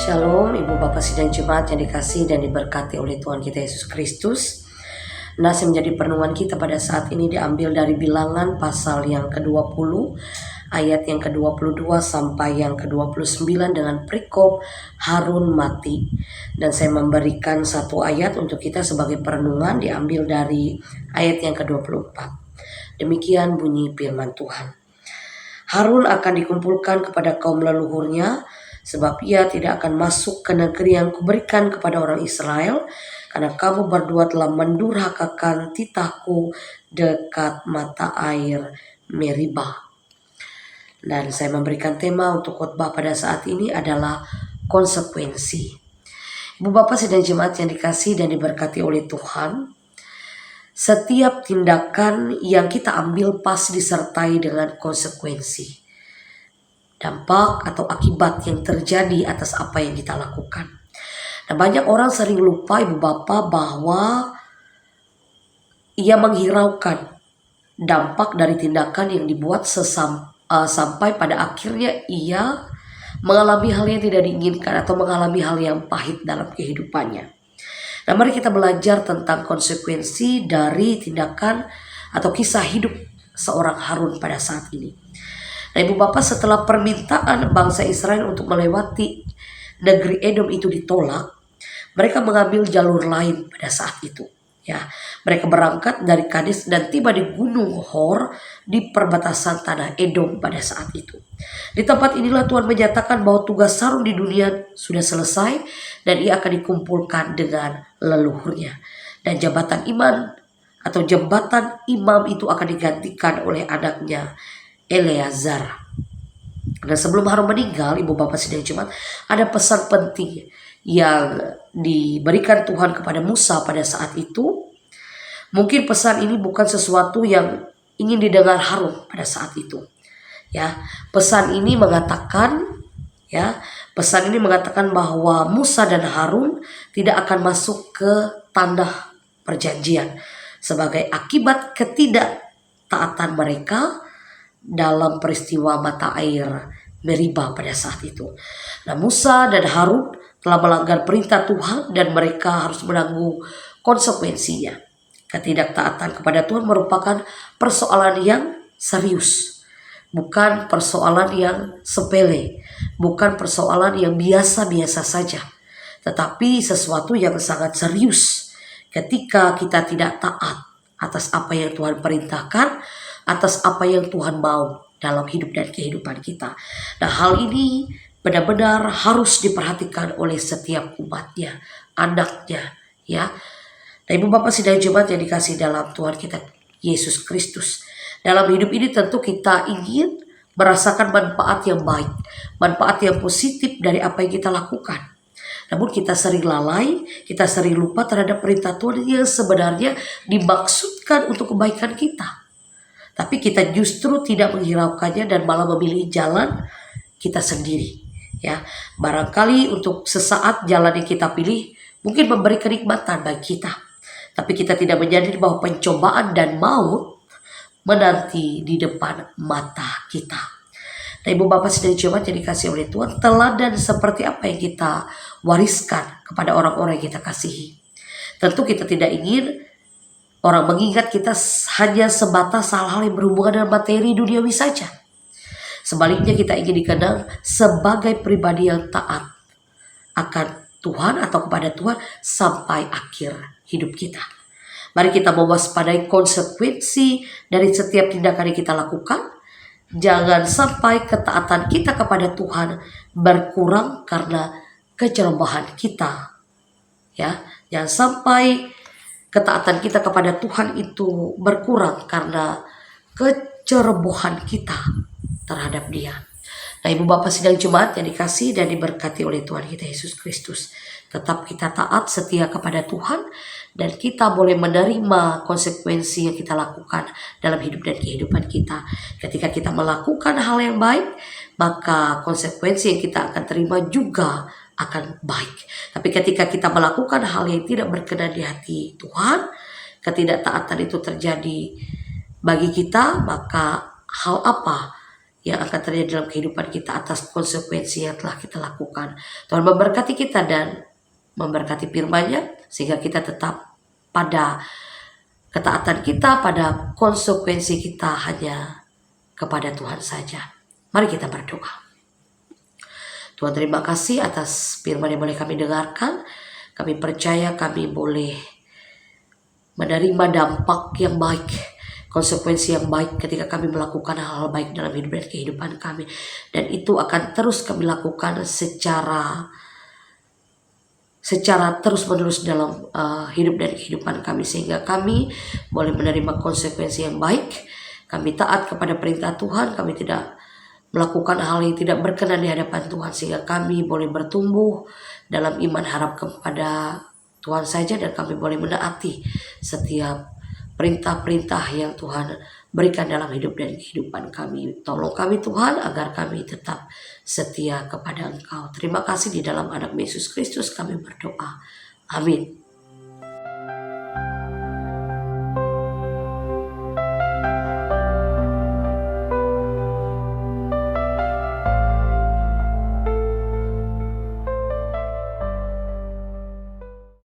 Shalom, Ibu Bapak Sidang Jemaat yang dikasihi dan diberkati oleh Tuhan kita Yesus Kristus. Nas yang menjadi perenungan kita pada saat ini diambil dari Bilangan pasal yang ke-20, ayat yang ke-22 sampai yang ke-29 dengan perikop Harun mati. Dan saya memberikan satu ayat untuk kita sebagai perenungan diambil dari ayat yang ke-24. Demikian bunyi firman Tuhan. Harun akan dikumpulkan kepada kaum leluhurnya, sebab ia tidak akan masuk ke negeri yang kuberikan kepada orang Israel, karena kamu berdua telah mendurhakakan titahku dekat mata air Meribah. Dan saya memberikan tema untuk khotbah pada saat ini adalah konsekuensi. Ibu Bapak Sidang Jemaat yang dikasihi dan diberkati oleh Tuhan, setiap tindakan yang kita ambil pasti disertai dengan konsekuensi, dampak atau akibat yang terjadi atas apa yang kita lakukan. Nah, banyak orang sering lupa Ibu Bapak bahwa ia menghiraukan dampak dari tindakan yang dibuat sampai pada akhirnya ia mengalami hal yang tidak diinginkan atau mengalami hal yang pahit dalam kehidupannya. Nah, mari kita belajar tentang konsekuensi dari tindakan atau kisah hidup seorang Harun pada saat ini. Nah, Ibu Bapak, setelah permintaan bangsa Israel untuk melewati negeri Edom itu ditolak, mereka mengambil jalur lain pada saat itu. Ya, mereka berangkat dari Kades dan tiba di Gunung Hor di perbatasan tanah Edom pada saat itu. Di tempat inilah Tuhan menyatakan bahwa tugas Harun di dunia sudah selesai dan ia akan dikumpulkan dengan leluhurnya. Dan jabatan imam itu akan digantikan oleh anaknya Eleazar. Dan sebelum Harun meninggal, Ibu Bapak Sidang Jemaat, ada pesan penting yang diberikan Tuhan kepada Musa pada saat itu. Mungkin pesan ini bukan sesuatu yang ingin didengar Harun pada saat itu. Ya, pesan ini mengatakan bahwa Musa dan Harun tidak akan masuk ke tanah perjanjian sebagai akibat ketidaktaatan mereka dalam peristiwa mata air Meribah pada saat itu. Nah, Musa dan Harun telah melanggar perintah Tuhan dan mereka harus menanggung konsekuensinya. Ketidaktaatan kepada Tuhan merupakan persoalan yang serius, bukan persoalan yang sepele, bukan persoalan yang biasa-biasa saja, tetapi sesuatu yang sangat serius ketika kita tidak taat atas apa yang Tuhan perintahkan, atas apa yang Tuhan mau dalam hidup dan kehidupan kita. Nah, hal ini benar-benar harus diperhatikan oleh setiap umatnya, anaknya, ya. Nah, Ibu Bapak Sidang Jemaat yang dikasihi dalam Tuhan kita Yesus Kristus, dalam hidup ini tentu kita ingin merasakan manfaat yang baik, manfaat yang positif dari apa yang kita lakukan. Namun kita sering lalai, kita sering lupa terhadap perintah Tuhan yang sebenarnya dimaksudkan untuk kebaikan kita. Tapi kita justru tidak menghiraukannya dan malah memilih jalan kita sendiri. Ya, barangkali untuk sesaat jalan yang kita pilih mungkin memberi kenikmatan bagi kita. Tapi kita tidak menyadari bahwa pencobaan dan maut menanti di depan mata kita. Nah, Ibu Bapak Sidang Jemaat yang dikasihi oleh Tuhan, teladan seperti apa yang kita wariskan kepada orang-orang yang kita kasihi. Tentu kita tidak ingin orang mengingat kita hanya sebatas hal-hal yang berhubungan dengan materi duniawi saja. Sebaliknya kita ingin dikenal sebagai pribadi yang taat akan Tuhan atau kepada Tuhan sampai akhir hidup kita. Mari kita mewaspadai konsekuensi dari setiap tindakan yang kita lakukan. Jangan sampai ketaatan kita kepada Tuhan berkurang karena kecerobohan kita. Ya, jangan sampai ketaatan kita kepada Tuhan itu berkurang karena kecerobohan kita terhadap Dia. Nah, Ibu Bapak Sidang Jemaat yang dikasihi dan diberkati oleh Tuhan kita Yesus Kristus, tetap kita taat setia kepada Tuhan dan kita boleh menerima konsekuensi yang kita lakukan dalam hidup dan kehidupan kita. Ketika kita melakukan hal yang baik, maka konsekuensi yang kita akan terima juga akan baik. Tapi ketika kita melakukan hal yang tidak berkenan di hati Tuhan, ketidaktaatan itu terjadi bagi kita, maka hal apa yang akan terjadi dalam kehidupan kita atas konsekuensi yang telah kita lakukan. Tuhan memberkati kita dan memberkati firman-Nya sehingga kita tetap pada ketaatan kita, pada konsekuensi kita hanya kepada Tuhan saja. Mari kita berdoa. Tuhan, terima kasih atas firman yang boleh kami dengarkan. Kami percaya kami boleh menerima dampak yang baik, konsekuensi yang baik ketika kami melakukan hal-hal baik dalam hidup dan kehidupan kami. Dan itu akan terus kami lakukan secara terus-menerus dalam hidup dan kehidupan kami, sehingga kami boleh menerima konsekuensi yang baik. Kami taat kepada perintah Tuhan, kami tidak melakukan hal yang tidak berkenan di hadapan Tuhan, sehingga kami boleh bertumbuh dalam iman harap kepada Tuhan saja, dan kami boleh menaati setiap perintah-perintah yang Tuhan berikan dalam hidup dan kehidupan kami. Tolong kami Tuhan agar kami tetap setia kepada Engkau. Terima kasih, di dalam anak Yesus Kristus kami berdoa. Amin.